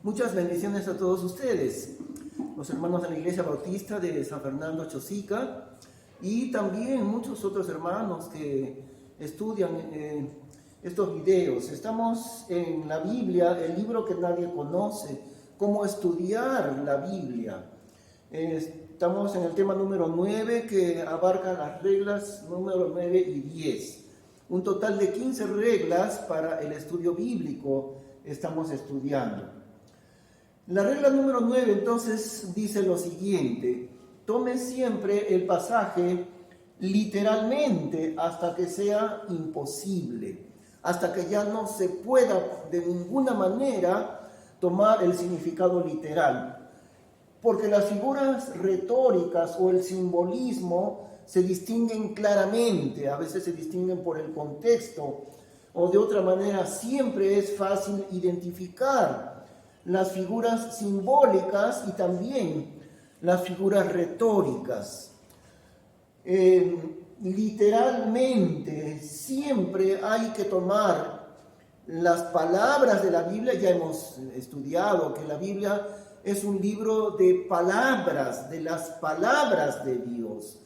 Muchas bendiciones a todos ustedes, los hermanos de la Iglesia Bautista de San Fernando Chosica y también muchos otros hermanos que estudian estos videos. Estamos en la Biblia, el libro que nadie conoce, cómo estudiar la Biblia. Estamos en el tema número 9 que abarca las reglas número 9 y 10. Un total de 15 reglas para el estudio bíblico estamos estudiando. La regla número 9 entonces dice lo siguiente: tome siempre el pasaje literalmente hasta que sea imposible, hasta que ya no se pueda de ninguna manera tomar el significado literal. Porque las figuras retóricas o el simbolismo se distinguen claramente, a veces se distinguen por el contexto, o de otra manera siempre es fácil identificar las figuras simbólicas y también las figuras retóricas. Literalmente siempre hay que tomar las palabras de la Biblia. Ya hemos estudiado que la Biblia es un libro de palabras, de las palabras de Dios.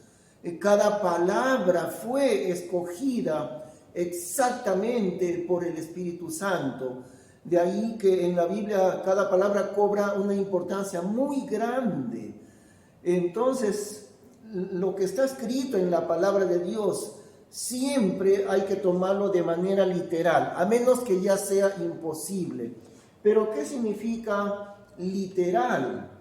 Cada palabra fue escogida exactamente por el Espíritu Santo. De ahí que en la Biblia cada palabra cobra una importancia muy grande. Entonces, lo que está escrito en la palabra de Dios siempre hay que tomarlo de manera literal, a menos que ya sea imposible. Pero ¿qué significa literal?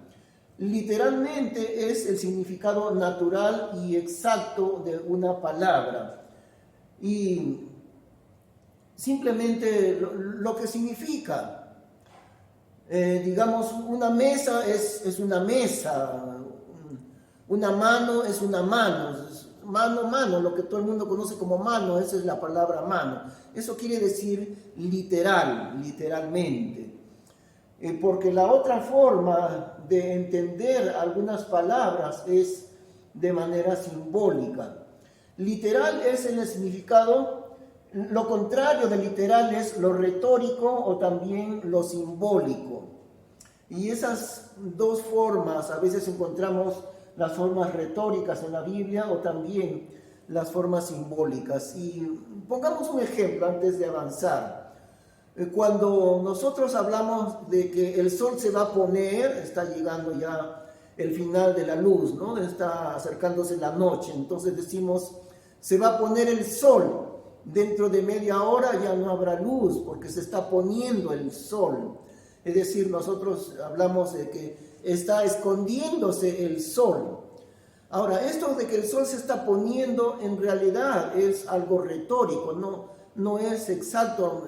Literalmente es el significado natural y exacto de una palabra. Y simplemente lo que significa. Digamos, una mesa es una mesa, una mano es una mano, mano, lo que todo el mundo conoce como mano, esa es la palabra mano. Eso quiere decir literalmente. Porque la otra forma de entender algunas palabras es de manera simbólica. Literal es en el significado. Lo contrario de literal es lo retórico o también lo simbólico. Y esas dos formas, a veces encontramos las formas retóricas en la Biblia o también las formas simbólicas. Y pongamos un ejemplo antes de avanzar. Cuando nosotros hablamos de que el sol se va a poner, está llegando ya el final de la luz, ¿no? Está acercándose la noche, entonces decimos, se va a poner el sol. Dentro de media hora ya no habrá luz porque se está poniendo el sol. Es decir, nosotros hablamos de que está escondiéndose el sol. Ahora, esto de que el sol se está poniendo en realidad es algo retórico, no es exacto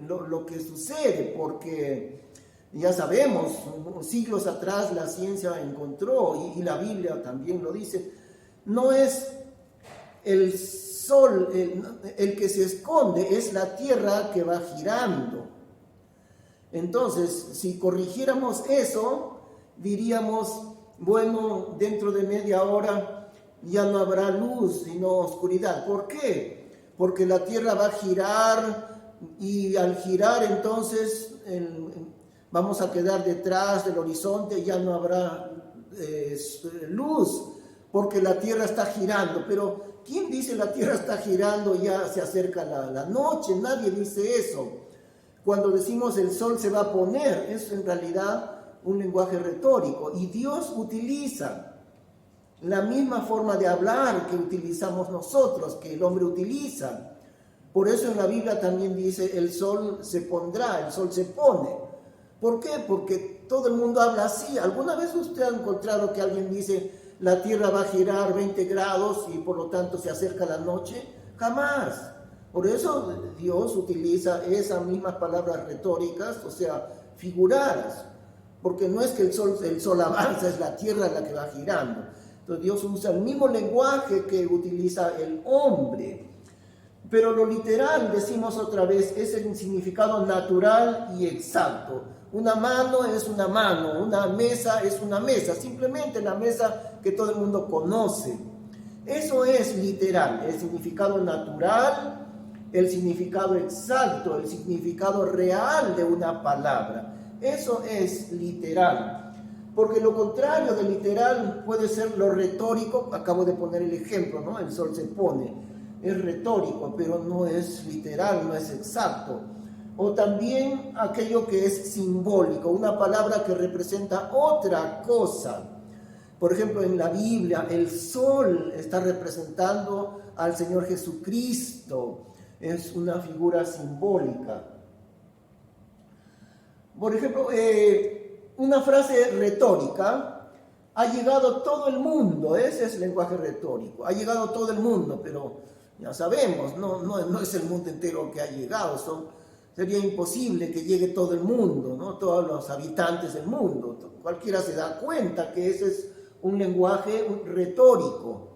lo que sucede, porque ya sabemos, siglos atrás la ciencia encontró, y la Biblia también lo dice, no es el sol el que se esconde, es la tierra que va girando. Entonces, si corrigiéramos eso, diríamos, bueno, dentro de media hora ya no habrá luz sino oscuridad. ¿Por qué? Porque la tierra va a girar y al girar entonces vamos a quedar detrás del horizonte, ya no habrá luz porque la tierra está girando. Pero ¿quién dice la tierra está girando, ya se acerca la noche? Nadie dice eso. Cuando decimos el sol se va a poner, es en realidad un lenguaje retórico. Y Dios utiliza la misma forma de hablar que utilizamos nosotros, que el hombre utiliza. Por eso en la Biblia también dice el sol se pondrá, el sol se pone. ¿Por qué? Porque todo el mundo habla así. ¿Alguna vez usted ha encontrado que alguien dice la tierra va a girar 20 grados y por lo tanto se acerca la noche? Jamás. Por eso Dios utiliza esas mismas palabras retóricas, o sea, figuradas. Porque no es que el sol avanza, es la tierra la que va girando. Entonces Dios usa el mismo lenguaje que utiliza el hombre. Pero lo literal, decimos otra vez, es el significado natural y exacto. Una mano es una mano, una mesa es una mesa, simplemente la mesa que todo el mundo conoce. Eso es literal, el significado natural, el significado exacto, el significado real de una palabra. Eso es literal. Porque lo contrario de literal puede ser lo retórico. Acabo de poner el ejemplo, ¿no? El sol se pone. Es retórico, pero no es literal, no es exacto. O también aquello que es simbólico, una palabra que representa otra cosa. Por ejemplo, en la Biblia, el sol está representando al Señor Jesucristo. Es una figura simbólica. Por ejemplo, una frase retórica: ha llegado todo el mundo. Ese es el lenguaje retórico. Ha llegado todo el mundo, pero ya sabemos, no es el mundo entero que ha llegado. Sería imposible que llegue todo el mundo, ¿no? Todos los habitantes del mundo. Cualquiera se da cuenta que ese es un lenguaje retórico.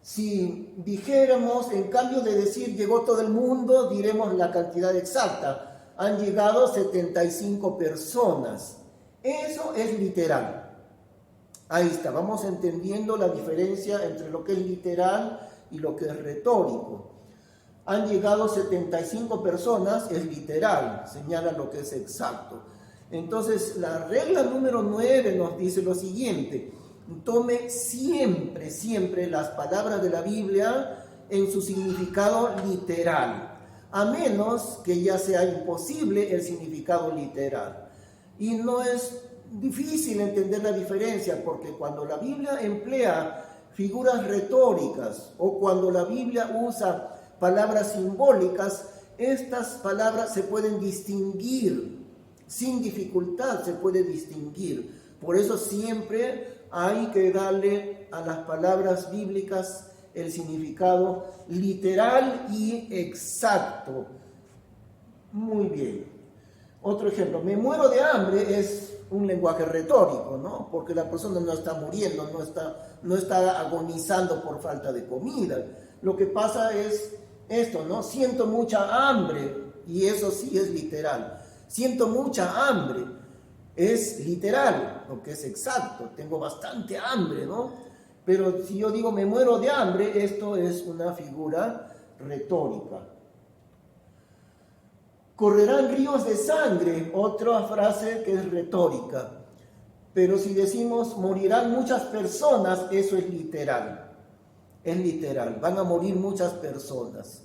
Si dijéramos, en cambio de decir llegó todo el mundo, diremos la cantidad exacta. Han llegado 75 personas. Eso es literal. Ahí está, vamos entendiendo la diferencia entre lo que es literal y lo que es retórico. Han llegado 75 personas, es literal, señala lo que es exacto. Entonces, la regla número 9 nos dice lo siguiente: tome siempre las palabras de la Biblia en su significado literal, a menos que ya sea imposible el significado literal. Y no es difícil entender la diferencia, porque cuando la Biblia emplea figuras retóricas o cuando la Biblia usa palabras simbólicas, estas palabras se pueden distinguir, sin dificultad se puede distinguir. Por eso siempre hay que darle a las palabras bíblicas el significado literal y exacto. Muy bien. Otro ejemplo: me muero de hambre es un lenguaje retórico, ¿no? Porque la persona no está muriendo, no está agonizando por falta de comida. Lo que pasa es esto, ¿no? Siento mucha hambre, y eso sí es literal. Siento mucha hambre es literal, porque es exacto. Tengo bastante hambre, ¿no? Pero si yo digo me muero de hambre, esto es una figura retórica. Correrán ríos de sangre, otra frase que es retórica. Pero si decimos morirán muchas personas, eso es literal. Es literal, van a morir muchas personas.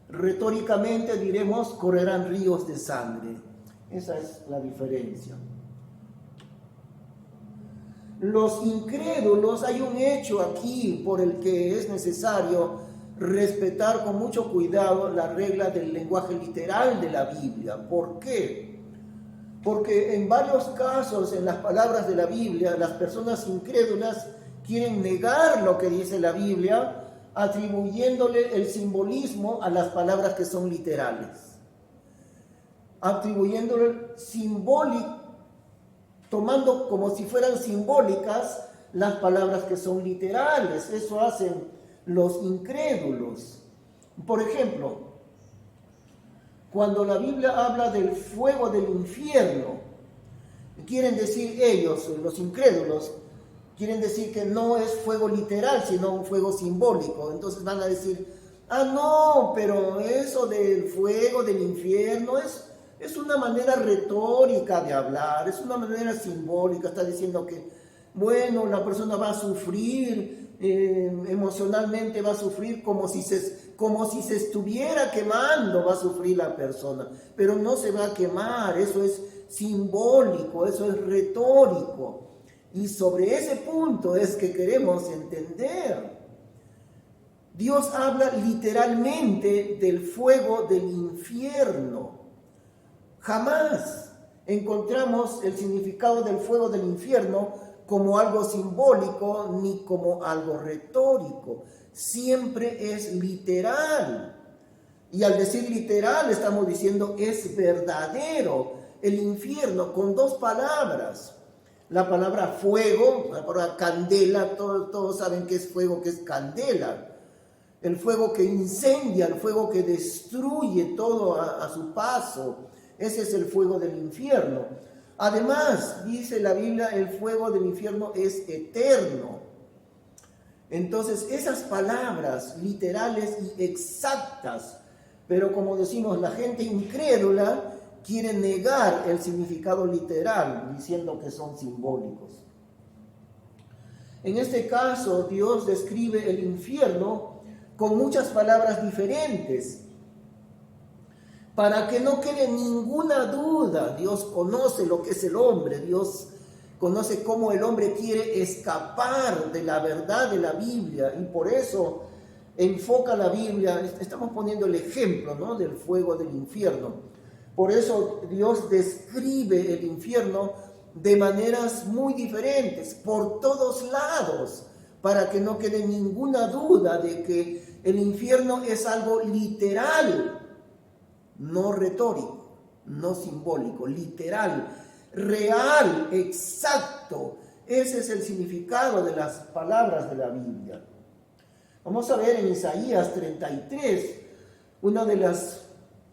Retóricamente diremos correrán ríos de sangre. Esa es la diferencia. Los incrédulos, hay un hecho aquí por el que es necesario respetar con mucho cuidado la regla del lenguaje literal de la Biblia. ¿Por qué? Porque en varios casos en las palabras de la Biblia, las personas incrédulas quieren negar lo que dice la Biblia, atribuyéndole el simbolismo a las palabras que son literales. Atribuyéndole simbólico, tomando como si fueran simbólicas las palabras que son literales. Eso hacen los incrédulos. Por ejemplo, cuando la Biblia habla del fuego del infierno, quieren decir ellos, los incrédulos, quieren decir que no es fuego literal, sino un fuego simbólico. Entonces van a decir, no, pero eso del fuego del infierno es una manera retórica de hablar, es una manera simbólica. Está diciendo que, bueno, la persona va a sufrir, emocionalmente va a sufrir como si se estuviera quemando, va a sufrir la persona, pero no se va a quemar. Eso es simbólico, eso es retórico. Y sobre ese punto es que queremos entender. Dios habla literalmente del fuego del infierno. Jamás encontramos el significado del fuego del infierno como algo simbólico ni como algo retórico. Siempre es literal. Y al decir literal estamos diciendo es verdadero. El infierno, con dos palabras. La palabra fuego, la palabra candela, todos saben qué es fuego, qué es candela. El fuego que incendia, el fuego que destruye todo a su paso. Ese es el fuego del infierno. Además, dice la Biblia, el fuego del infierno es eterno. Entonces, esas palabras literales y exactas, pero como decimos, la gente incrédula quiere negar el significado literal, diciendo que son simbólicos. En este caso, Dios describe el infierno con muchas palabras diferentes. Para que no quede ninguna duda, Dios conoce lo que es el hombre, Dios conoce cómo el hombre quiere escapar de la verdad de la Biblia, y por eso enfoca la Biblia. Estamos poniendo el ejemplo, ¿no?, del fuego del infierno. Por eso Dios describe el infierno de maneras muy diferentes, por todos lados, para que no quede ninguna duda de que el infierno es algo literal, no retórico, no simbólico, literal, real, exacto. Ese es el significado de las palabras de la Biblia. Vamos a ver en Isaías 33, una de las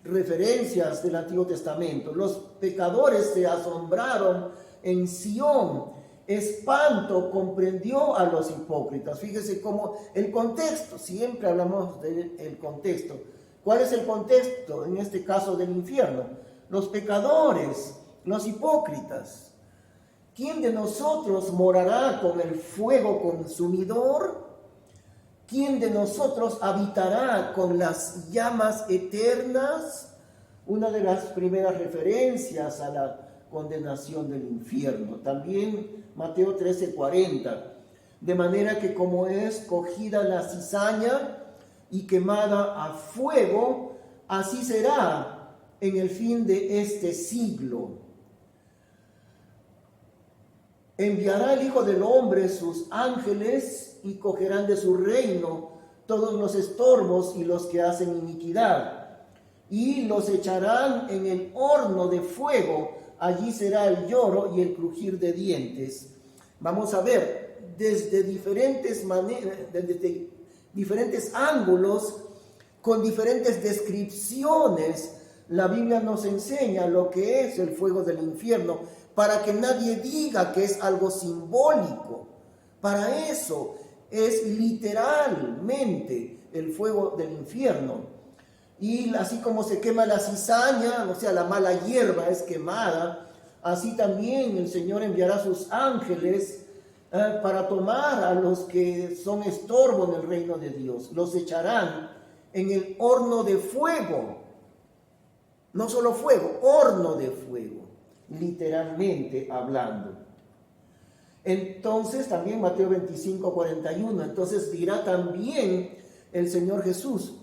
referencias del Antiguo Testamento. Los pecadores se asombraron en Sión, espanto comprendió a los hipócritas. Fíjese cómo el contexto, siempre hablamos del contexto. ¿Cuál es el contexto en este caso del infierno? Los pecadores, los hipócritas. ¿Quién de nosotros morará con el fuego consumidor? ¿Quién de nosotros habitará con las llamas eternas? Una de las primeras referencias a la condenación del infierno. También Mateo 13:40. De manera que como es cogida la cizaña y quemada a fuego, así será en el fin de este siglo. Enviará el Hijo del Hombre sus ángeles y cogerán de su reino todos los estorbos y los que hacen iniquidad, y los echarán en el horno de fuego. Allí será el lloro y el crujir de dientes. Vamos a ver desde diferentes maneras, desde diferentes ángulos, con diferentes descripciones, la Biblia nos enseña lo que es el fuego del infierno, para que nadie diga que es algo simbólico. Para eso es literalmente el fuego del infierno. Y así como se quema la cizaña, o sea, la mala hierba es quemada, así también el Señor enviará sus ángeles para tomar a los que son estorbo en el reino de Dios. Los echarán en el horno de fuego. No solo fuego, horno de fuego, literalmente hablando. Entonces también Mateo 25:41, entonces dirá también el Señor Jesús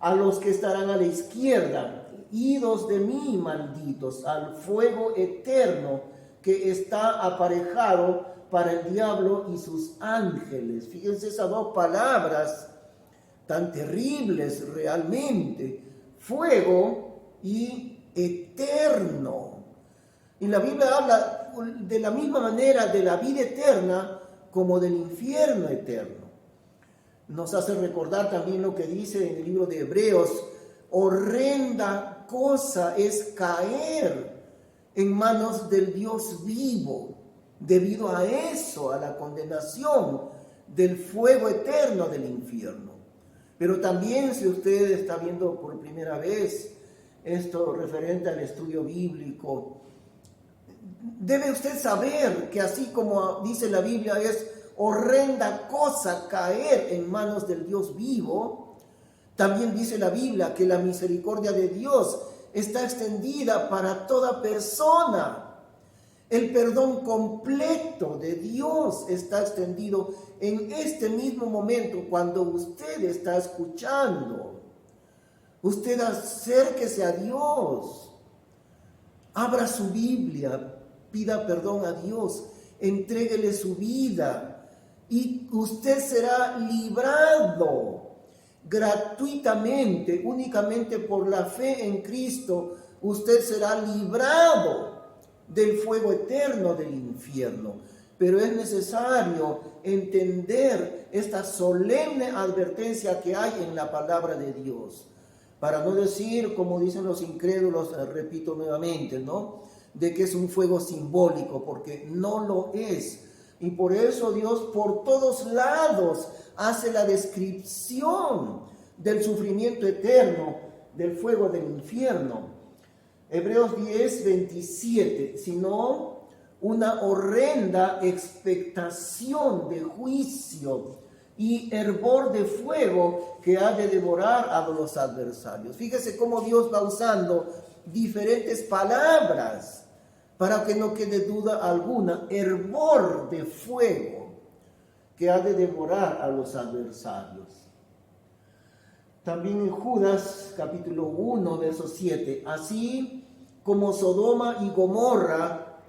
a los que estarán a la izquierda: idos de mí, malditos, al fuego eterno que está aparejado para el diablo y sus ángeles. Fíjense esas dos palabras tan terribles realmente: fuego y eterno. Y la Biblia habla de la misma manera de la vida eterna como del infierno eterno. Nos hace recordar también lo que dice en el libro de Hebreos: horrenda cosa es caer en manos del Dios vivo. Debido a eso, a la condenación del fuego eterno del infierno. Pero también, si usted está viendo por primera vez esto referente al estudio bíblico, debe usted saber que así como dice la Biblia, es horrenda cosa caer en manos del Dios vivo, también dice la Biblia que la misericordia de Dios está extendida para toda persona. El perdón completo de Dios está extendido en este mismo momento cuando usted está escuchando. Usted acérquese a Dios, abra su Biblia, pida perdón a Dios, entréguele su vida y usted será librado gratuitamente, únicamente por la fe en Cristo. Usted será librado del fuego eterno del infierno. Pero es necesario entender esta solemne advertencia que hay en la palabra de Dios, para no decir, como dicen los incrédulos, repito nuevamente, ¿no?, de que es un fuego simbólico, porque no lo es. Y por eso Dios por todos lados hace la descripción del sufrimiento eterno, del fuego del infierno. Hebreos 10, 27, sino una horrenda expectación de juicio y hervor de fuego que ha de devorar a los adversarios. Fíjese cómo Dios va usando diferentes palabras para que no quede duda alguna. Hervor de fuego que ha de devorar a los adversarios. También en Judas capítulo 1, verso 7, así como Sodoma y Gomorra,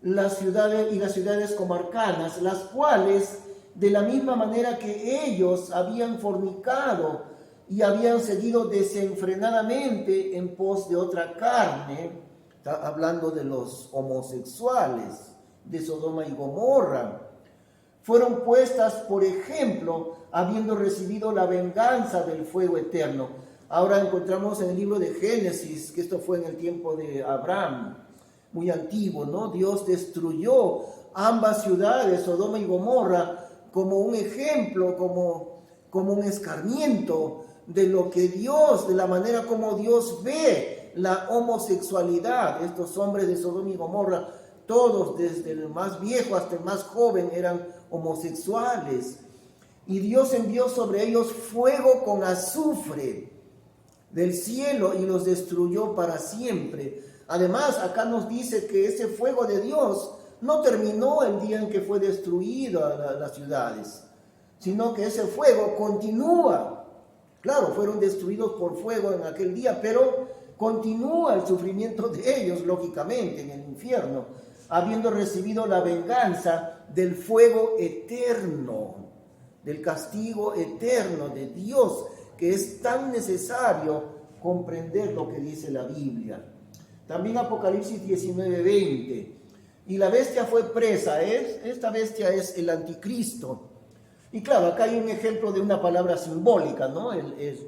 las ciudades comarcanas, las cuales de la misma manera que ellos habían fornicado y habían seguido desenfrenadamente en pos de otra carne, está hablando de los homosexuales de Sodoma y Gomorra, fueron puestas por ejemplo, habiendo recibido la venganza del fuego eterno. Ahora encontramos en el libro de Génesis, que esto fue en el tiempo de Abraham, muy antiguo, ¿no? Dios destruyó ambas ciudades, Sodoma y Gomorra, como un ejemplo, como un escarmiento de lo que Dios, de la manera como Dios ve la homosexualidad. Estos hombres de Sodoma y Gomorra, todos, desde el más viejo hasta el más joven, eran homosexuales. Y Dios envió sobre ellos fuego con azufre del cielo y los destruyó para siempre. Además, acá nos dice que ese fuego de Dios no terminó el día en que fue destruida las ciudades, sino que ese fuego continúa. Claro, fueron destruidos por fuego en aquel día, pero continúa el sufrimiento de ellos, lógicamente, en el infierno, habiendo recibido la venganza del fuego eterno, del castigo eterno de Dios, que es tan necesario comprender lo que dice la Biblia. También Apocalipsis 19:20. Y la bestia fue presa. Esta bestia es el anticristo. Y claro, acá hay un ejemplo de una palabra simbólica, ¿no?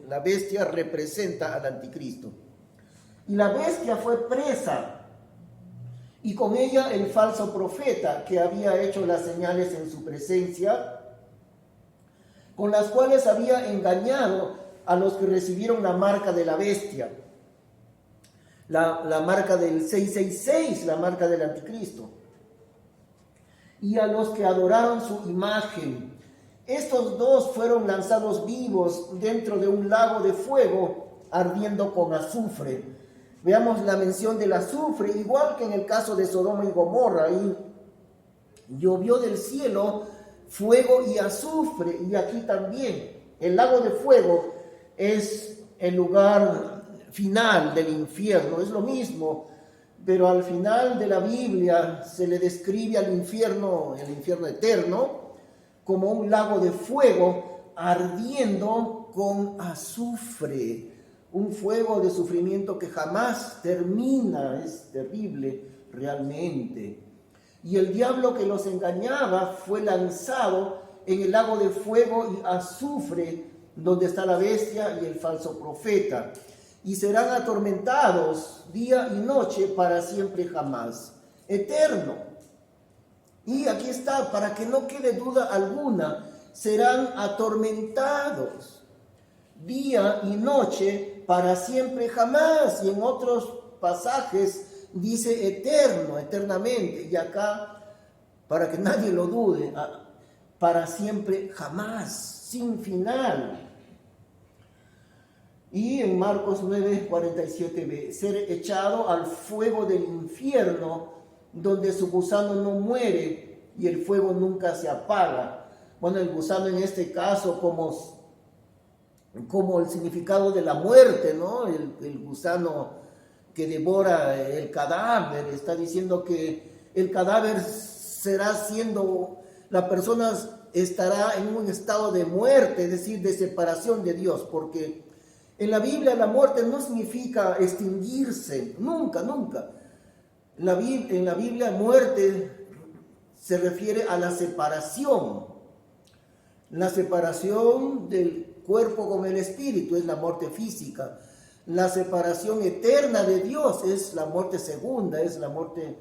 La bestia representa al anticristo. Y la bestia fue presa, y con ella el falso profeta que había hecho las señales en su presencia, con las cuales había engañado a los que recibieron la marca de la bestia, la marca del 666, la marca del anticristo, y a los que adoraron su imagen. Estos dos fueron lanzados vivos dentro de un lago de fuego ardiendo con azufre. Veamos la mención del azufre, igual que en el caso de Sodoma y Gomorra. Y llovió del cielo fuego y azufre, y aquí también el lago de fuego es el lugar final del infierno, es lo mismo, pero al final de la Biblia se le describe al infierno, el infierno eterno, como un lago de fuego ardiendo con azufre, un fuego de sufrimiento que jamás termina, es terrible realmente. Y el diablo que los engañaba fue lanzado en el lago de fuego y azufre, donde está la bestia y el falso profeta, y serán atormentados día y noche para siempre jamás, eterno. Y aquí está, para que no quede duda alguna, serán atormentados día y noche para siempre jamás. Y en otros pasajes dice eterno, eternamente, y acá, para que nadie lo dude, para siempre jamás, sin final. Y en Marcos 9:47b, ser echado al fuego del infierno, donde su gusano no muere y el fuego nunca se apaga. Bueno, el gusano en este caso como el significado de la muerte, ¿no? El gusano que devora el cadáver, está diciendo que el cadáver será siendo, la persona estará en un estado de muerte, es decir, de separación de Dios, porque en la Biblia la muerte no significa extinguirse, nunca, nunca. En la Biblia muerte se refiere a la separación del cuerpo con el espíritu, es la muerte física. La separación eterna de Dios es la muerte segunda, es la muerte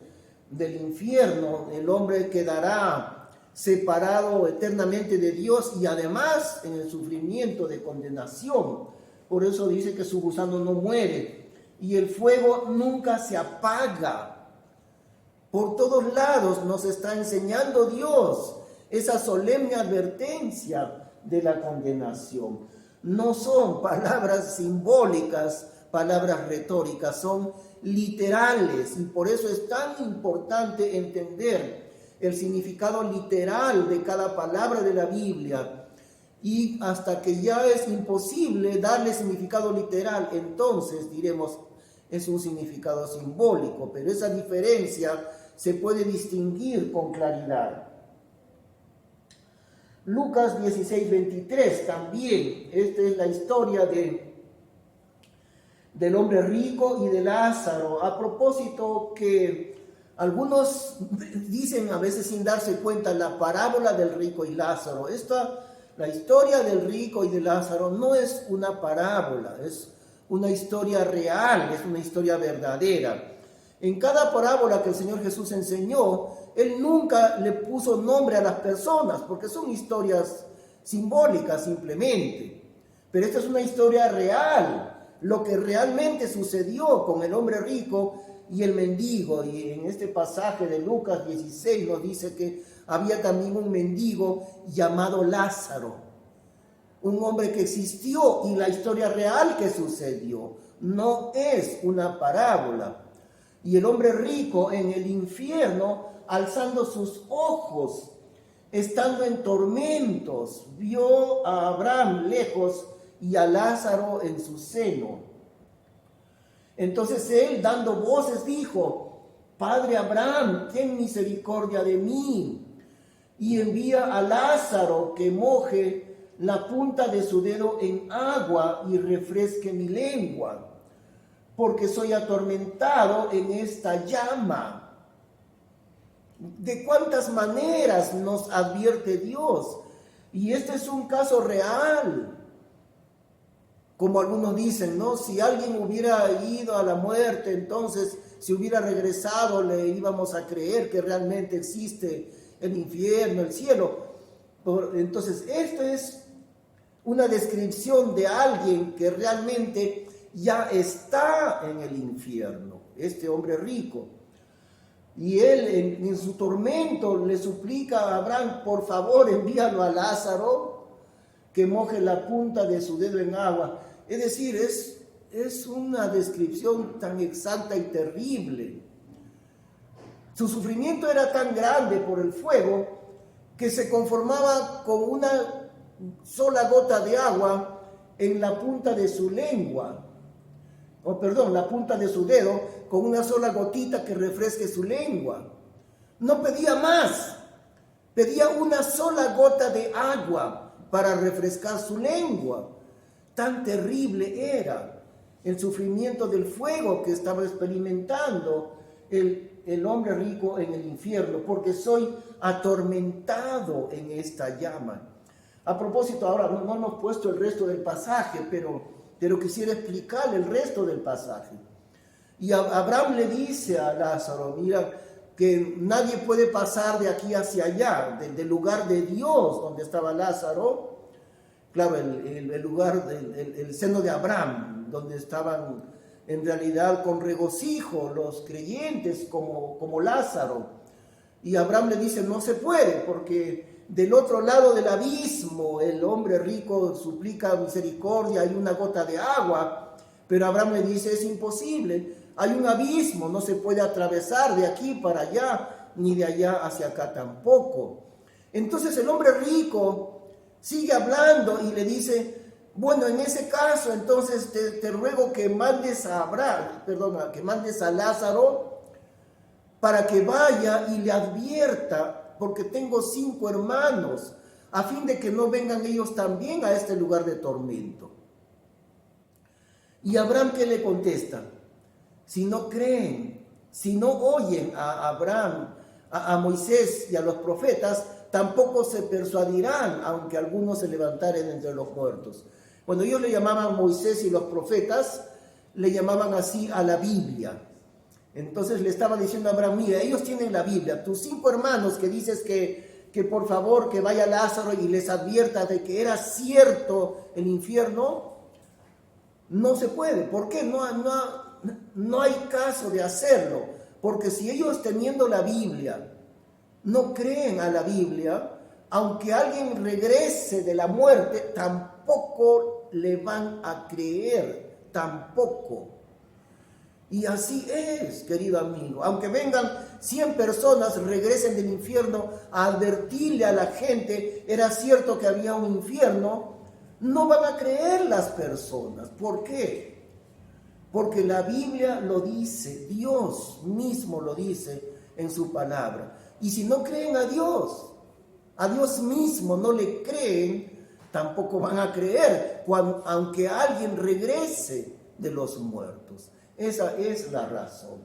del infierno. El hombre quedará separado eternamente de Dios y además en el sufrimiento de condenación. Por eso dice que su gusano no muere. y el fuego nunca se apaga. Por todos lados nos está enseñando Dios esa solemne advertencia de la condenación. No son palabras simbólicas, palabras retóricas, son literales, y por eso es tan importante entender el significado literal de cada palabra de la Biblia. Y hasta que ya es imposible darle significado literal, entonces diremos es un significado simbólico, pero esa diferencia se puede distinguir con claridad. Lucas 16:23 también, esta es la historia del hombre rico y de Lázaro. A propósito que algunos dicen a veces sin darse cuenta la parábola del rico y Lázaro. La historia del rico y de Lázaro no es una parábola, es una historia real, es una historia verdadera. En cada parábola que el Señor Jesús enseñó, Él nunca le puso nombre a las personas, porque son historias simbólicas simplemente. Pero esta es una historia real, lo que realmente sucedió con el hombre rico y el mendigo. Y en este pasaje de Lucas 16 nos dice que había también un mendigo llamado Lázaro, un hombre que existió y la historia real que sucedió. No es una parábola. Y el hombre rico en el infierno, alzando sus ojos, estando en tormentos, vio a Abraham lejos y a Lázaro en su seno. Entonces él, dando voces, dijo: Padre Abraham, ten misericordia de mí, y envía a Lázaro que moje la punta de su dedo en agua y refresque mi lengua, porque soy atormentado en esta llama. ¿De cuántas maneras nos advierte Dios? Y este es un caso real. Como algunos dicen, ¿no? Si alguien hubiera ido a la muerte, entonces si hubiera regresado le íbamos a creer que realmente existe el infierno, el cielo. Entonces, esto es una descripción de alguien que realmente ya está en el infierno, este hombre rico. Y él en su tormento le suplica a Abraham: por favor, envíalo a Lázaro que moje la punta de su dedo en agua. Es decir, es una descripción tan exacta y terrible. Su sufrimiento era tan grande por el fuego que se conformaba con una sola gota de agua en la punta de su lengua. La punta de su dedo, con una sola gotita que refresque su lengua. No pedía más, pedía una sola gota de agua para refrescar su lengua. Tan terrible era el sufrimiento del fuego que estaba experimentando el hombre rico en el infierno, porque soy atormentado en esta llama. A propósito, ahora no hemos puesto el resto del pasaje, pero quisiera explicar el resto del pasaje. Y Abraham le dice a Lázaro: mira, que nadie puede pasar de aquí hacia allá, del lugar de Dios donde estaba Lázaro, claro, el lugar, el seno de Abraham, donde estaban en realidad con regocijo los creyentes como Lázaro. Y Abraham le dice: no se puede, porque del otro lado del abismo el hombre rico suplica misericordia, hay una gota de agua, pero Abraham le dice: es imposible, hay un abismo, no se puede atravesar de aquí para allá, ni de allá hacia acá tampoco. Entonces el hombre rico sigue hablando y le dice: bueno, en ese caso entonces te ruego que mandes a Lázaro para que vaya y le advierta, porque tengo 5 hermanos, a fin de que no vengan ellos también a este lugar de tormento. Y Abraham, ¿qué le contesta? Si no creen, si no oyen a Abraham, a Moisés y a los profetas, tampoco se persuadirán, aunque algunos se levantaren entre los muertos. Cuando ellos le llamaban Moisés y los profetas, le llamaban así a la Biblia. Entonces le estaba diciendo a Abraham: mira, ellos tienen la Biblia, tus 5 hermanos que dices que por favor que vaya Lázaro y les advierta de que era cierto el infierno, no se puede. ¿Por qué? no hay caso de hacerlo, porque si ellos teniendo la Biblia no creen a la Biblia, aunque alguien regrese de la muerte, tampoco le van a creer, tampoco. Y así es, querido amigo. Aunque vengan 100 personas, regresen del infierno a advertirle a la gente, era cierto que había un infierno, no van a creer las personas. ¿Por qué? Porque la Biblia lo dice, Dios mismo lo dice en su palabra. Y si no creen a Dios mismo no le creen, tampoco van a creer, aunque alguien regrese de los muertos. Esa es la razón.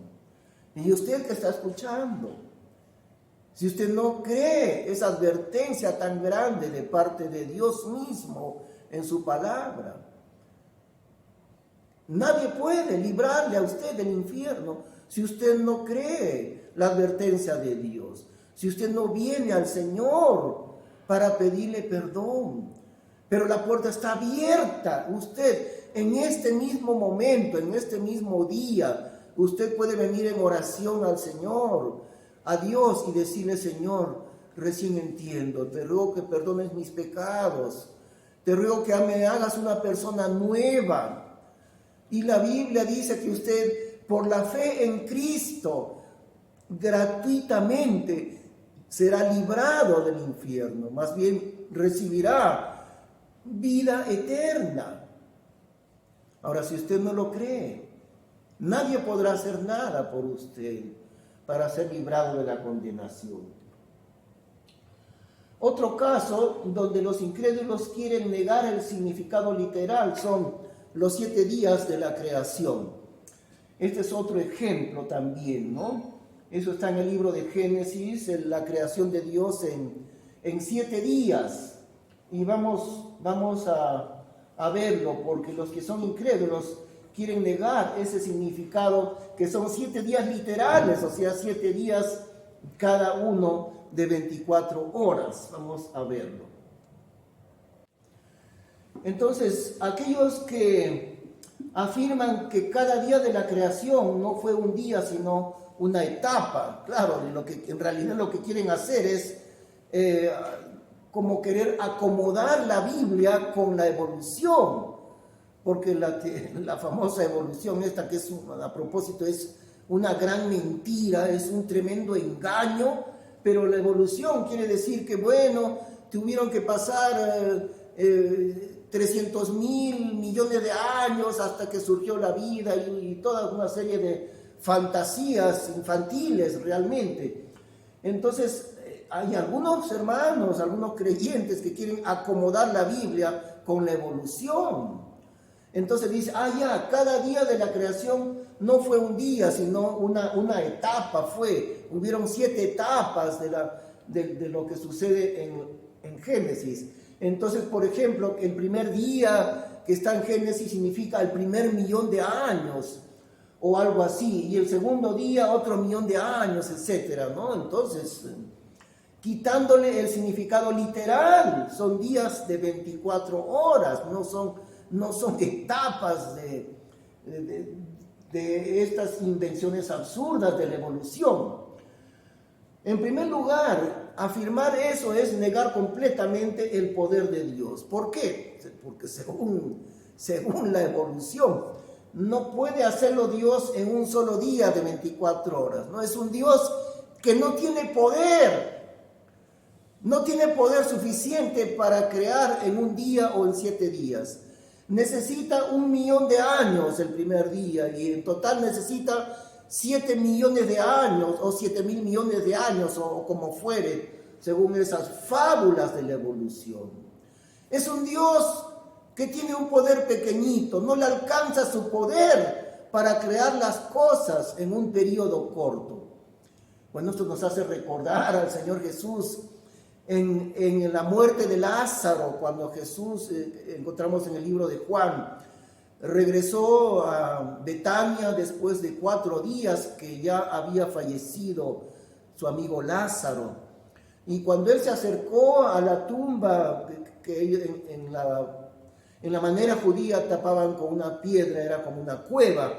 Y usted que está escuchando, si usted no cree esa advertencia tan grande de parte de Dios mismo en su palabra, nadie puede librarle a usted del infierno si usted no cree la advertencia de Dios, si usted no viene al Señor para pedirle perdón. Pero la puerta está abierta. Usted en este mismo momento, en este mismo día, usted puede venir en oración al Señor, a Dios, y decirle: Señor, recién entiendo, te ruego que perdones mis pecados, te ruego que me hagas una persona nueva. Y la Biblia dice que usted, por la fe en Cristo, gratuitamente será librado del infierno, más bien recibirá vida eterna. Ahora, si usted no lo cree, nadie podrá hacer nada por usted para ser librado de la condenación. Otro caso donde los incrédulos quieren negar el significado literal son los 7 días de la creación. Este es otro ejemplo también, ¿no? Eso está en el libro de Génesis, en la creación de Dios en 7 días. Y vamos a verlo, porque los que son incrédulos quieren negar ese significado, que son 7 días literales, o sea, 7 días cada uno de 24 horas. Vamos a verlo. Entonces, aquellos que afirman que cada día de la creación no fue un día, sino una etapa, claro, lo que en realidad lo que quieren hacer es como querer acomodar la Biblia con la evolución, porque la famosa evolución esta, que es a propósito es una gran mentira, es un tremendo engaño. Pero la evolución quiere decir que, bueno, tuvieron que pasar 300.000 millones de años hasta que surgió la vida y toda una serie de fantasías infantiles realmente. Entonces, hay algunos hermanos, algunos creyentes que quieren acomodar la Biblia con la evolución. Entonces dice, cada día de la creación no fue un día, sino una etapa fue. Hubieron 7 etapas de lo que sucede en Génesis. Entonces, por ejemplo, el primer día que está en Génesis significa el primer 1.000.000 de años, o algo así. Y el segundo día, otro 1.000.000 de años, etcétera, ¿no? Entonces, quitándole el significado literal, son días de 24 horas, no son etapas de estas invenciones absurdas de la evolución. En primer lugar, afirmar eso es negar completamente el poder de Dios. ¿Por qué? Porque según la evolución, no puede hacerlo Dios en un solo día de 24 horas. No es un Dios que no tiene poder. No tiene poder suficiente para crear en un día o en 7 días. Necesita 1.000.000 de años el primer día, y en total necesita 7 millones de años o 7.000 millones de años, o como fuere, según esas fábulas de la evolución. Es un Dios que tiene un poder pequeñito, no le alcanza su poder para crear las cosas en un periodo corto. Bueno, esto nos hace recordar al Señor Jesús en la muerte de Lázaro, cuando Jesús, encontramos en el libro de Juan, regresó a Betania después de 4 días que ya había fallecido su amigo Lázaro. Y cuando él se acercó a la tumba, que en la manera judía tapaban con una piedra, era como una cueva,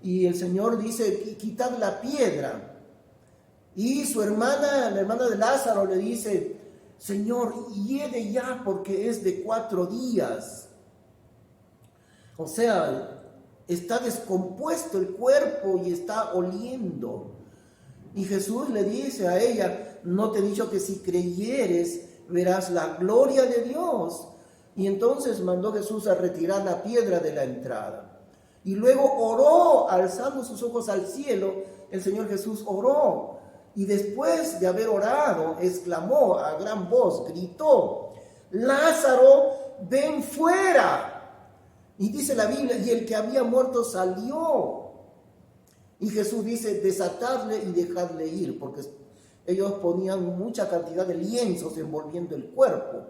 y el Señor dice, quitad la piedra. Y su hermana, la hermana de Lázaro, le dice, Señor, hiede ya porque es de 4 días. O sea, está descompuesto el cuerpo y está oliendo. Y Jesús le dice a ella, no te he dicho que si creyeres verás la gloria de Dios. Y entonces mandó Jesús a retirar la piedra de la entrada. Y luego oró, alzando sus ojos al cielo, el Señor Jesús oró. Y después de haber orado, exclamó a gran voz, gritó, Lázaro, ven fuera. Y dice la Biblia, y el que había muerto salió. Y Jesús dice, desatadle y dejadle ir, porque ellos ponían mucha cantidad de lienzos envolviendo el cuerpo.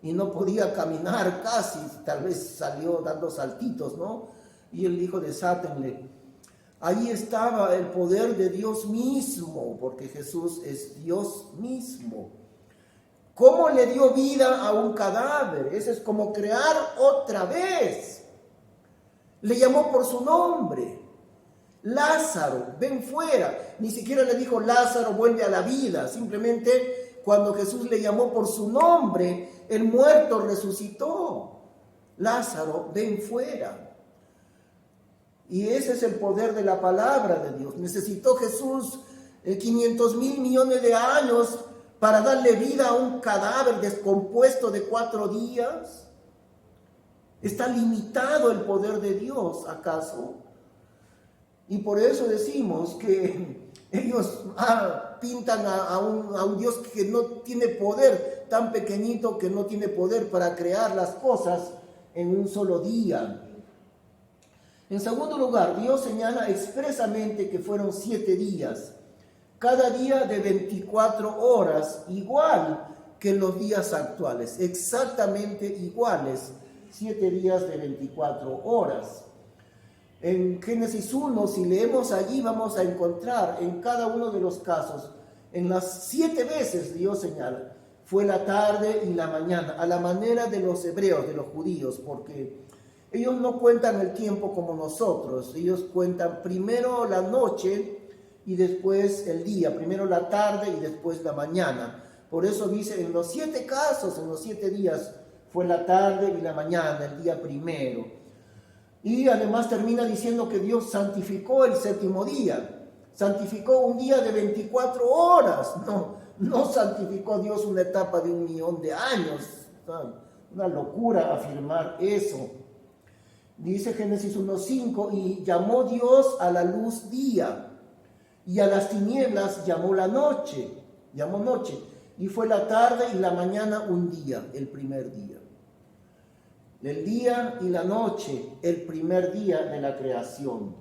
Y no podía caminar casi, tal vez salió dando saltitos, ¿no? Y él dijo, desátenle. Ahí estaba el poder de Dios mismo, porque Jesús es Dios mismo. ¿Cómo le dio vida a un cadáver? Eso es como crear otra vez. Le llamó por su nombre. Lázaro, ven fuera. Ni siquiera le dijo, Lázaro, vuelve a la vida. Simplemente cuando Jesús le llamó por su nombre, el muerto resucitó. Lázaro, ven fuera. Y ese es el poder de la palabra de Dios. Necesitó Jesús 500,000 millones de años para darle vida a un cadáver descompuesto de 4 días. ¿Está limitado el poder de Dios, acaso? Y por eso decimos que ellos pintan a un Dios que no tiene poder, tan pequeñito que no tiene poder para crear las cosas en un solo día. En segundo lugar, Dios señala expresamente que fueron 7 días, cada día de 24 horas, igual que en los días actuales, exactamente iguales, 7 días de 24 horas. En Génesis 1, si leemos allí, vamos a encontrar en cada uno de los casos, en las 7 veces Dios señala, fue la tarde y la mañana, a la manera de los hebreos, de los judíos, porque ellos no cuentan el tiempo como nosotros, ellos cuentan primero la noche y después el día, primero la tarde y después la mañana. Por eso dice, en los 7 casos, en los 7 días, fue la tarde y la mañana, el día primero. Y además termina diciendo que Dios santificó el 7º día. Santificó un día de 24 horas. No santificó Dios una etapa de 1,000,000 de años. Una locura afirmar eso. Dice Génesis 1:5, y llamó Dios a la luz día, y a las tinieblas llamó la noche. Llamó noche. Y fue la tarde y la mañana un día, el primer día. El día y la noche, el primer día de la creación.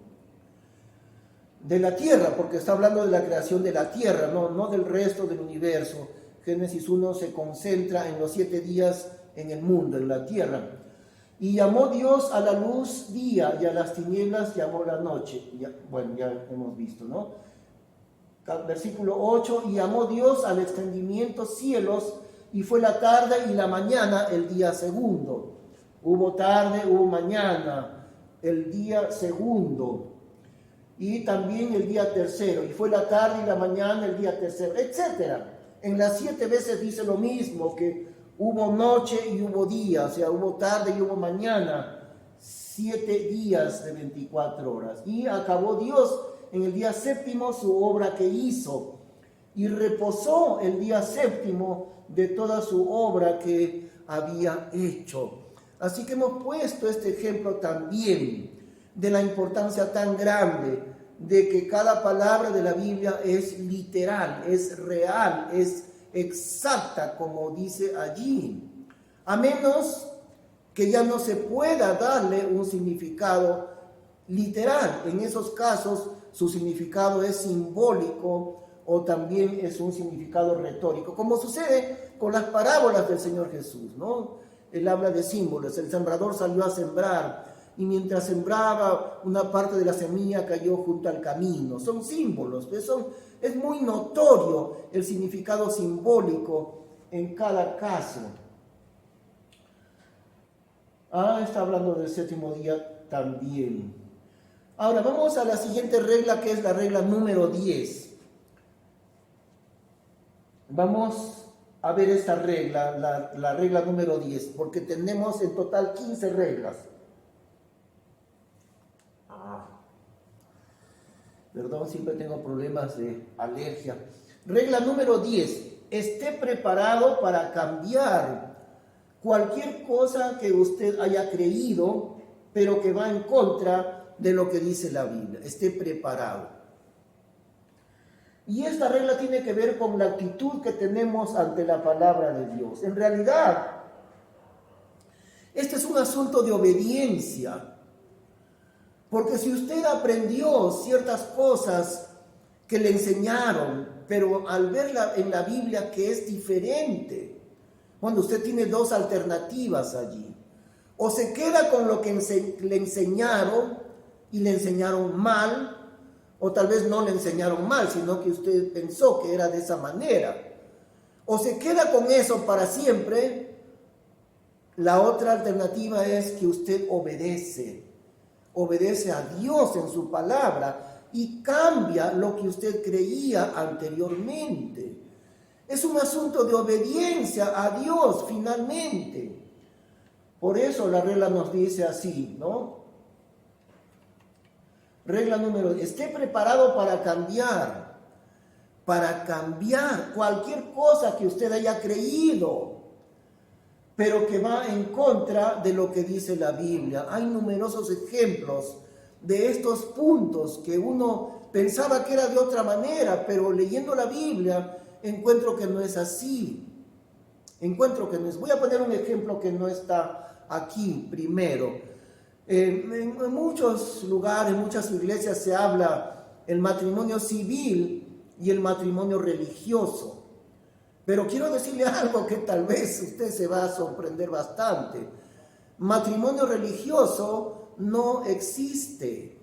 De la tierra, porque está hablando de la creación de la tierra, no del resto del universo. Génesis 1 se concentra en los 7 días en el mundo, en la tierra. Y llamó Dios a la luz día y a las tinieblas llamó la noche. Ya hemos visto, ¿no? Versículo 8, y llamó Dios al extendimiento cielos, y fue la tarde y la mañana el día segundo. Hubo tarde, hubo mañana, el día segundo, y también el día tercero, y fue la tarde y la mañana el día tercero, etc. En las 7 veces dice lo mismo, que hubo noche y hubo día, o sea, hubo tarde y hubo mañana, 7 días de 24 horas. Y acabó Dios en el día séptimo su obra que hizo, y reposó el día séptimo de toda su obra que había hecho. Así que hemos puesto este ejemplo también de la importancia tan grande de que cada palabra de la Biblia es literal, es real, es exacta, como dice allí, a menos que ya no se pueda darle un significado literal. En esos casos su significado es simbólico o también es un significado retórico, como sucede con las parábolas del Señor Jesús, ¿no? Él habla de símbolos. El sembrador salió a sembrar y mientras sembraba, una parte de la semilla cayó junto al camino. Son símbolos, es muy notorio el significado simbólico en cada caso. Está hablando del 7º día también. Ahora vamos a la siguiente regla, que es la regla número 10. Vamos a ver esta regla, la regla número 10, porque tenemos en total 15 reglas. Perdón, siempre tengo problemas de alergia. Regla número 10. Esté preparado para cambiar cualquier cosa que usted haya creído, pero que va en contra de lo que dice la Biblia. Esté preparado. Y esta regla tiene que ver con la actitud que tenemos ante la palabra de Dios. En realidad, este es un asunto de obediencia. Porque si usted aprendió ciertas cosas que le enseñaron, pero al verla en la Biblia que es diferente, cuando usted tiene dos alternativas allí, o se queda con lo que le enseñaron y le enseñaron mal, o tal vez no le enseñaron mal, sino que usted pensó que era de esa manera, o se queda con eso para siempre. La otra alternativa es que usted obedece a Dios en su palabra y cambia lo que usted creía anteriormente. Es un asunto de obediencia a Dios finalmente. Por eso la regla nos dice así, ¿no? Regla número 10. Esté preparado para cambiar cualquier cosa que usted haya creído, pero que va en contra de lo que dice la Biblia. Hay numerosos ejemplos de estos puntos que uno pensaba que era de otra manera, pero leyendo la Biblia encuentro que no es así. Voy a poner un ejemplo que no está aquí primero. En muchos lugares, en muchas iglesias se habla el matrimonio civil y el matrimonio religioso. Pero quiero decirle algo que tal vez usted se va a sorprender bastante. Matrimonio religioso no existe.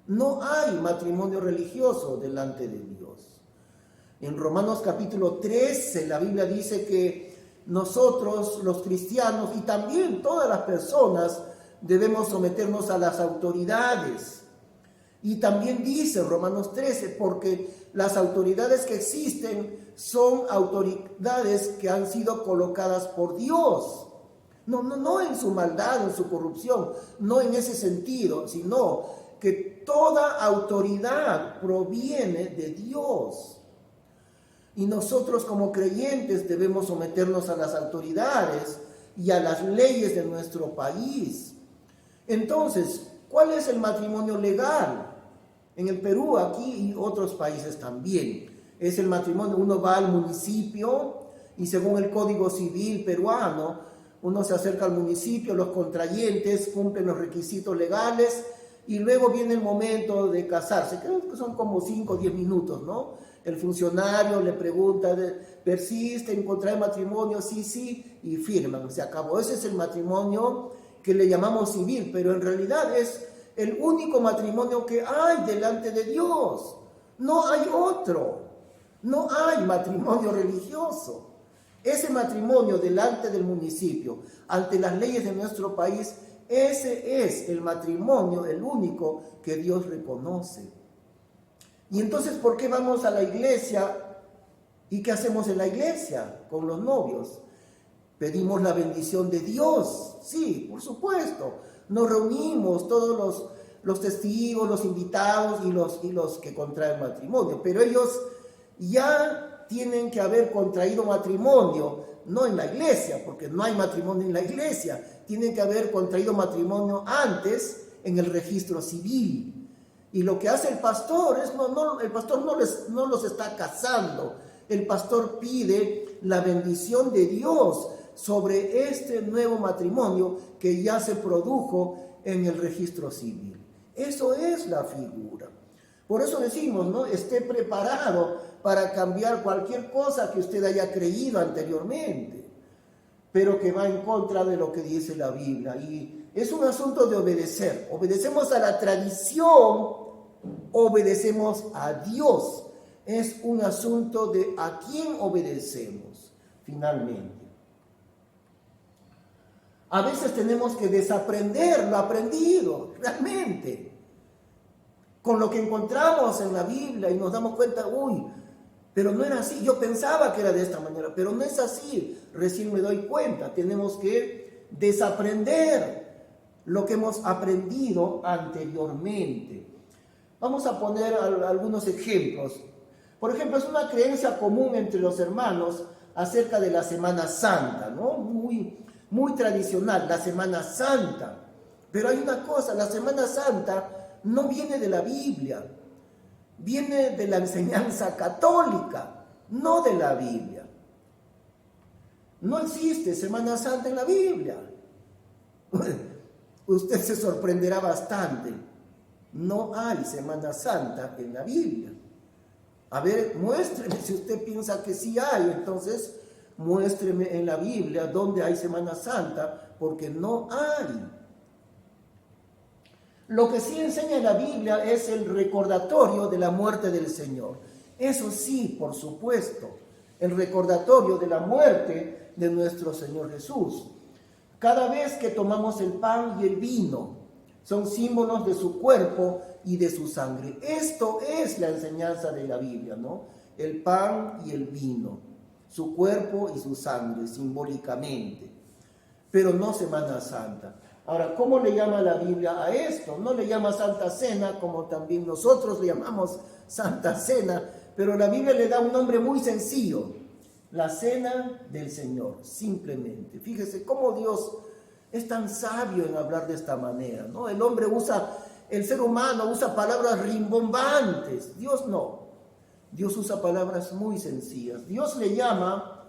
No hay matrimonio religioso delante de Dios. En Romanos capítulo 13 la Biblia dice que nosotros los cristianos y también todas las personas debemos someternos a las autoridades. Y también dice Romanos 13, porque las autoridades que existen son autoridades que han sido colocadas por Dios. No en su maldad, en su corrupción, no en ese sentido, sino que toda autoridad proviene de Dios. Y nosotros como creyentes debemos someternos a las autoridades y a las leyes de nuestro país. Entonces, ¿cuál es el matrimonio legal? En el Perú, aquí y otros países también. Es el matrimonio, uno va al municipio y según el Código Civil peruano, uno se acerca al municipio, los contrayentes cumplen los requisitos legales y luego viene el momento de casarse. Creo que son como 5 o 10 minutos, ¿no? El funcionario le pregunta, ¿persiste en contraer matrimonio? Sí, y firman, se acabó. Ese es el matrimonio que le llamamos civil, pero en realidad es el único matrimonio que hay delante de Dios. No hay otro. No hay matrimonio religioso. Ese matrimonio delante del municipio, ante las leyes de nuestro país, ese es el matrimonio, el único que Dios reconoce. Y entonces, ¿por qué vamos a la iglesia? ¿Y qué hacemos en la iglesia con los novios? Pedimos la bendición de Dios. Sí, por supuesto. Nos reunimos todos los testigos, los invitados y los que contraen matrimonio. Pero ellos ya tienen que haber contraído matrimonio, no en la iglesia, porque no hay matrimonio en la iglesia. Tienen que haber contraído matrimonio antes en el registro civil. Y lo que hace el pastor es, el pastor no los está casando. El pastor pide la bendición de Dios sobre este nuevo matrimonio que ya se produjo en el registro civil. Eso es la figura. Por eso decimos, ¿no? Esté preparado para cambiar cualquier cosa que usted haya creído anteriormente, pero que va en contra de lo que dice la Biblia. Y es un asunto de obedecer. Obedecemos a la tradición, obedecemos a Dios. Es un asunto de a quién obedecemos, finalmente. A veces tenemos que desaprender lo aprendido, realmente. con lo que encontramos en la Biblia y nos damos cuenta, uy, pero no era así, yo pensaba que era de esta manera, pero no es así, recién me doy cuenta, tenemos que desaprender lo que hemos aprendido anteriormente. Vamos a poner algunos ejemplos. Por ejemplo, es una creencia común entre los hermanos acerca de la Semana Santa, ¿no? Muy tradicional, la Semana Santa. Pero hay una cosa, la Semana Santa no viene de la Biblia, viene de la enseñanza católica, no de la Biblia. No existe Semana Santa en la Biblia. Usted se sorprenderá bastante. No hay Semana Santa en la Biblia. A ver, muéstreme si usted piensa que sí hay, entonces muéstreme en la Biblia donde hay Semana Santa, porque no hay. Lo que sí enseña la Biblia es el recordatorio de la muerte del Señor. Eso sí, por supuesto, el recordatorio de la muerte de nuestro Señor Jesús. Cada vez que tomamos el pan y el vino, son símbolos de su cuerpo y de su sangre. Esto es la enseñanza de la Biblia, ¿no? El pan y el vino, su cuerpo y su sangre, simbólicamente. Pero no Semana Santa. Ahora, ¿cómo le llama la Biblia a esto? No le llama Santa Cena, como también nosotros le llamamos Santa Cena, pero la Biblia le da un nombre muy sencillo, la Cena del Señor, simplemente. Fíjese cómo Dios es tan sabio en hablar de esta manera, ¿no? El ser humano usa palabras rimbombantes, Dios no. Dios usa palabras muy sencillas. Dios le llama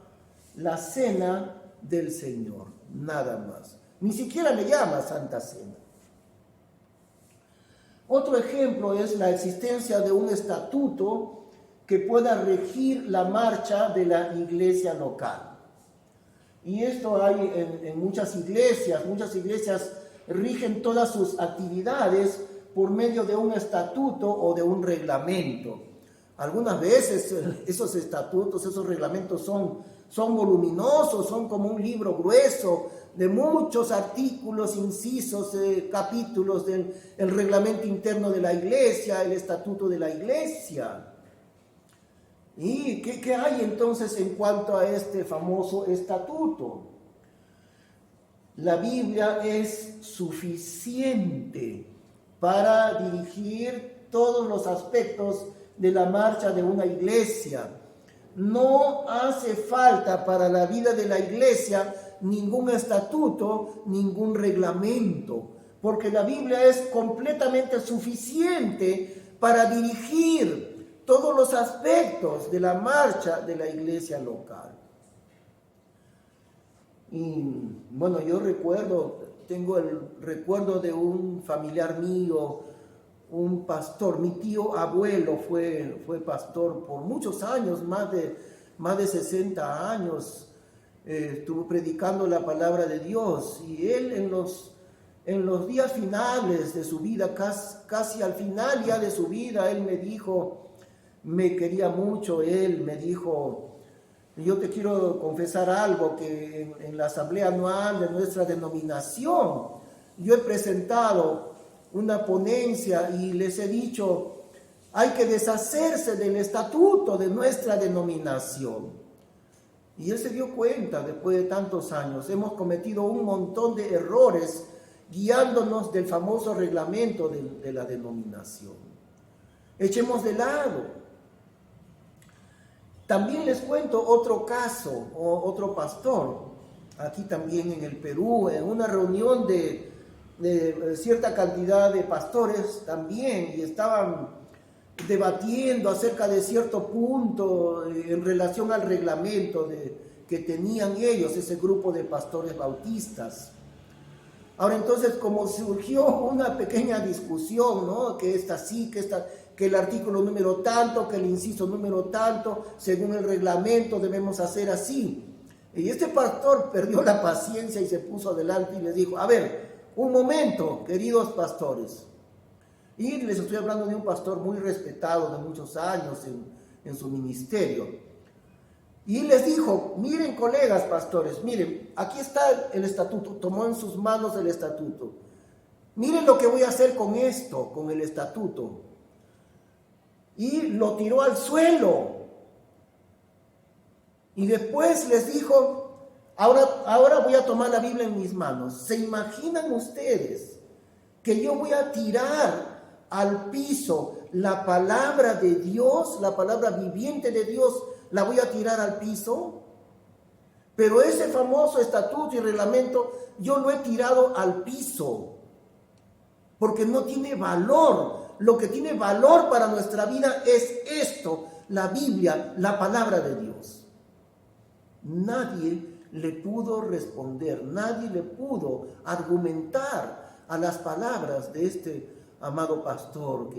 la Cena del Señor, nada más. Ni siquiera le llama Santa Cena. Otro ejemplo es la existencia de un estatuto que pueda regir la marcha de la iglesia local. Y esto hay en muchas iglesias rigen todas sus actividades por medio de un estatuto o de un reglamento. Algunas veces esos estatutos, esos reglamentos son voluminosos, son como un libro grueso de muchos artículos, incisos, capítulos del reglamento interno de la iglesia, el estatuto de la iglesia. ¿Y qué hay entonces en cuanto a este famoso estatuto? La Biblia es suficiente para dirigir todos los aspectos de la marcha de una iglesia. No hace falta para la vida de la iglesia ningún estatuto, ningún reglamento, porque la Biblia es completamente suficiente para dirigir todos los aspectos de la marcha de la iglesia local. Y bueno, tengo el recuerdo de un familiar mío, un pastor, mi tío abuelo fue pastor por muchos años, más de 60 años, estuvo predicando la palabra de Dios, y él en los días finales de su vida, casi al final ya de su vida, él me dijo, me quería mucho, él me dijo, yo te quiero confesar algo, que en la asamblea anual de nuestra denominación, yo he presentado una ponencia y les he dicho, hay que deshacerse del estatuto de nuestra denominación. Y él se dio cuenta, después de tantos años, hemos cometido un montón de errores guiándonos del famoso reglamento de la denominación. Echemos de lado. También les cuento otro caso, otro pastor, aquí también en el Perú, en una reunión de cierta cantidad de pastores también, y estaban debatiendo acerca de cierto punto en relación al reglamento que tenían ellos, ese grupo de pastores bautistas. Ahora entonces, como surgió una pequeña discusión, ¿no? Que esta sí, que el artículo número tanto, que el inciso número tanto, según el reglamento debemos hacer así. Y este pastor perdió la paciencia y se puso adelante y les dijo, a ver, un momento, queridos pastores. Y les estoy hablando de un pastor muy respetado de muchos años en su ministerio. Y les dijo, miren colegas pastores, miren, aquí está el estatuto, tomó en sus manos el estatuto. Miren lo que voy a hacer con esto, con el estatuto. y lo tiró al suelo. Y después les dijo, ahora voy a tomar la Biblia en mis manos. ¿Se imaginan ustedes que yo voy a tirar al piso la palabra de Dios, la palabra viviente de Dios, la voy a tirar al piso? Pero ese famoso estatuto y reglamento yo lo he tirado al piso, porque no tiene valor. Lo que tiene valor para nuestra vida es esto, la Biblia, la palabra de Dios. Nadie le pudo responder, nadie le pudo argumentar a las palabras de este amado pastor,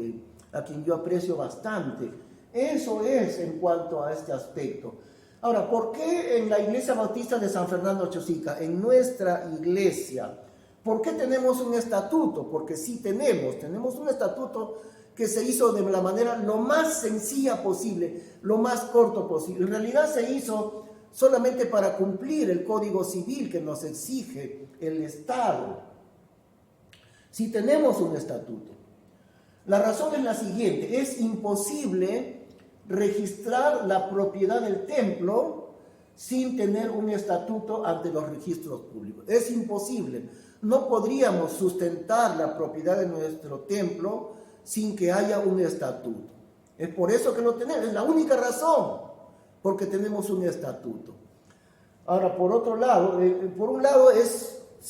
a quien yo aprecio bastante. Eso es en cuanto a este aspecto. Ahora, ¿por qué en la Iglesia Bautista de San Fernando Chosica, en nuestra iglesia, por qué tenemos un estatuto? Porque sí tenemos un estatuto que se hizo de la manera lo más sencilla posible, lo más corto posible. En realidad se hizo solamente para cumplir el Código Civil que nos exige el Estado. Sí tenemos un estatuto. La razón es la siguiente: es imposible registrar la propiedad del templo sin tener un estatuto ante los registros públicos. Es imposible. No podríamos sustentar la propiedad de nuestro templo sin que haya un estatuto. Es por eso que lo tenemos, es la única razón, porque tenemos un estatuto. Ahora, por otro lado, en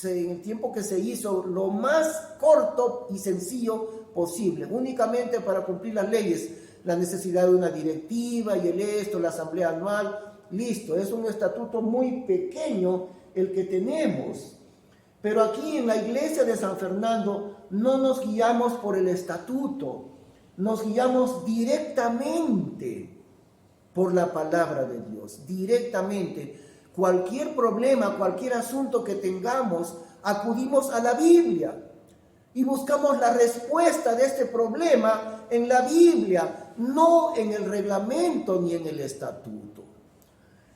el tiempo que se hizo, lo más corto y sencillo posible, únicamente para cumplir las leyes, la necesidad de una directiva y la asamblea anual, listo, es un estatuto muy pequeño el que tenemos. Pero aquí en la iglesia de San Fernando no nos guiamos por el estatuto, nos guiamos directamente por la palabra de Dios, directamente. Cualquier problema, cualquier asunto que tengamos, acudimos a la Biblia y buscamos la respuesta de este problema en la Biblia, no en el reglamento ni en el estatuto.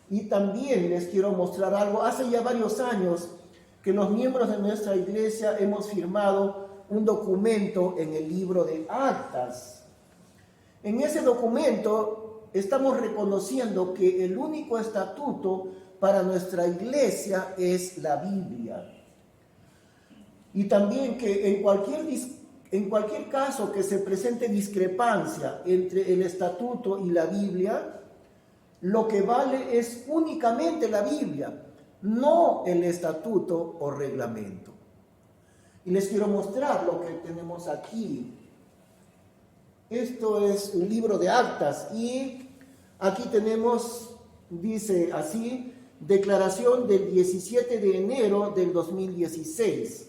Y también les quiero mostrar algo. Hace ya varios años que los miembros de nuestra iglesia hemos firmado un documento en el libro de Actas. En ese documento estamos reconociendo que el único estatuto para nuestra iglesia es la Biblia. Y también que en cualquier caso que se presente discrepancia entre el estatuto y la Biblia, lo que vale es únicamente la Biblia, no el estatuto o reglamento. Y les quiero mostrar lo que tenemos aquí. Esto es un libro de Actas y aquí tenemos, dice así, declaración del 17 de enero del 2016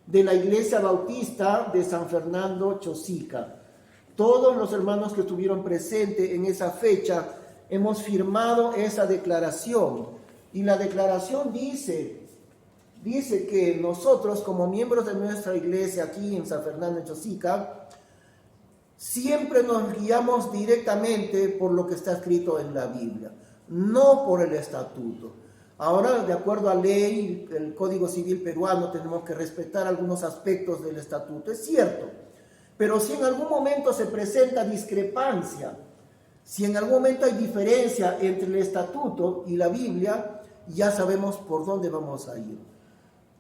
de la Iglesia Bautista de San Fernando Chosica. Todos los hermanos que estuvieron presentes en esa fecha hemos firmado esa declaración. Y la declaración dice que nosotros como miembros de nuestra iglesia aquí en San Fernando Chosica siempre nos guiamos directamente por lo que está escrito en la Biblia, no por el estatuto. Ahora, de acuerdo a ley, el Código Civil peruano, tenemos que respetar algunos aspectos del estatuto, es cierto, pero si en algún momento se presenta discrepancia, si en algún momento hay diferencia entre el estatuto y la Biblia, ya sabemos por dónde vamos a ir.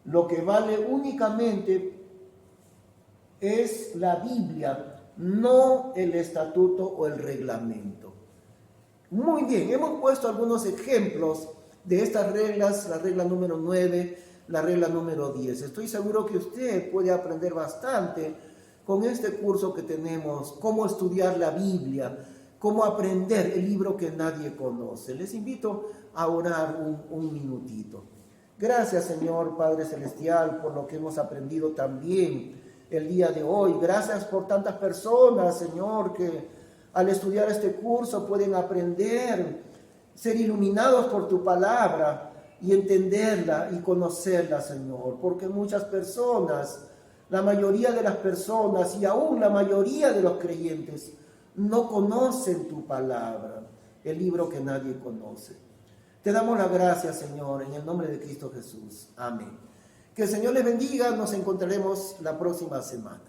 Lo que vale únicamente es la Biblia, no el estatuto o el reglamento. Muy bien, hemos puesto algunos ejemplos de estas reglas, la regla número 9, la regla número 10. Estoy seguro que usted puede aprender bastante con este curso que tenemos, cómo estudiar la Biblia, cómo aprender el libro que nadie conoce. Les invito a orar un minutito. Gracias, Señor Padre Celestial, por lo que hemos aprendido también el día de hoy. Gracias por tantas personas, Señor, que al estudiar este curso pueden aprender, ser iluminados por tu palabra y entenderla y conocerla, Señor. Porque muchas personas, la mayoría de las personas y aún la mayoría de los creyentes no conocen tu palabra, el libro que nadie conoce. Te damos las gracias, Señor, en el nombre de Cristo Jesús. Amén. Que el Señor les bendiga. Nos encontraremos la próxima semana.